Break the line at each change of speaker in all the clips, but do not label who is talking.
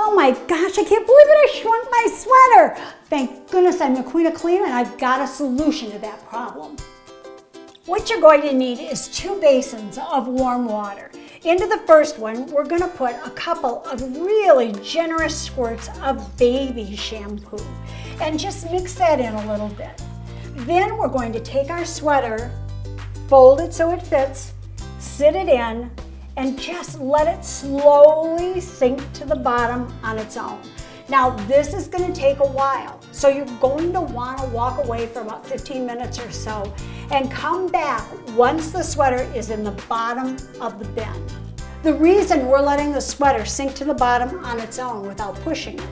Oh my gosh, I can't believe it, I shrunk my sweater. Thank goodness I'm the Queen of Clean and I've got a solution to that problem. What you're going to need is 2 basins of warm water. Into the first one, we're going to put a couple of really generous squirts of baby shampoo and just mix that in a little bit. Then we're going to take our sweater, fold it so it fits, sit it in, and just let it slowly sink to the bottom on its own. Now this is going to take a while, so you're going to want to walk away for about 15 minutes or so and come back once the sweater is in the bottom of the bin. The reason we're letting the sweater sink to the bottom on its own without pushing it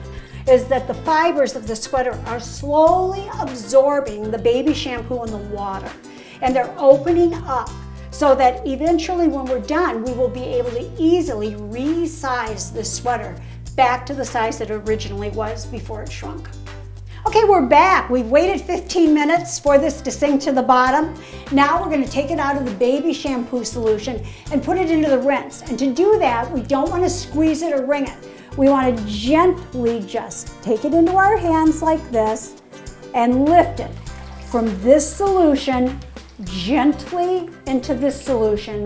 is that the fibers of the sweater are slowly absorbing the baby shampoo in the water, and they're opening up so that eventually when we're done, we will be able to easily resize the sweater back to the size that it originally was before it shrunk. Okay, we're back. We've waited 15 minutes for this to sink to the bottom. Now we're going to take it out of the baby shampoo solution and put it into the rinse. And to do that, we don't want to squeeze it or wring it. We want to gently just take it into our hands like this and lift it from this solution gently into this solution,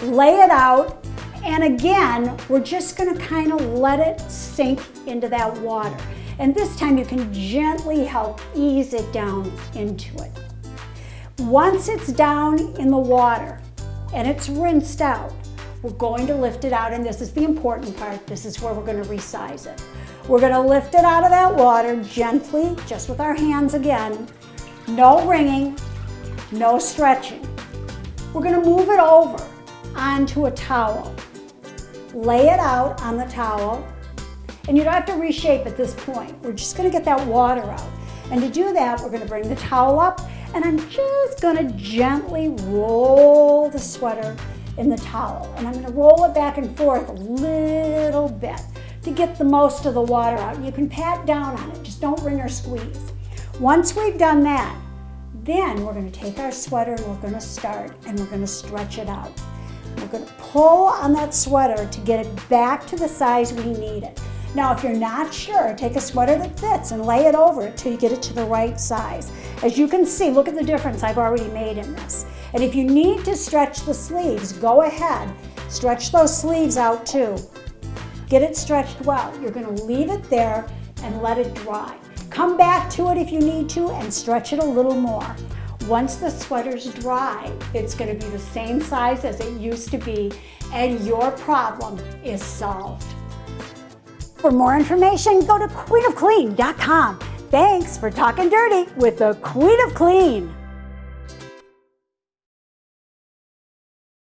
lay it out, and again, we're just going to kind of let it sink into that water. And this time you can gently help ease it down into it. Once it's down in the water and it's rinsed out, we're going to lift it out, and this is the important part. This is where we're going to resize it. We're going to lift it out of that water gently, just with our hands again. No wringing, no stretching. We're going to move it over onto a towel. Lay it out on the towel, and you don't have to reshape at this point. We're just going to get that water out. And to do that, we're going to bring the towel up, and I'm just going to gently roll the sweater in the towel. And I'm going to roll it back and forth a little bit to get the most of the water out. You can pat down on it, just don't wring or squeeze. Once we've done that, then we're going to take our sweater and we're going to start and we're going to stretch it out. We're going to pull on that sweater to get it back to the size we need it. Now, if you're not sure, take a sweater that fits and lay it over it till you get it to the right size. As you can see, look at the difference I've already made in this. And if you need to stretch the sleeves, go ahead, stretch those sleeves out too. Get it stretched well. You're going to leave it there and let it dry. Come back to it if you need to and stretch it a little more. Once the sweater's dry, it's going to be the same size as it used to be, and your problem is solved. For more information, go to queenofclean.com. Thanks for talking dirty with the Queen of Clean.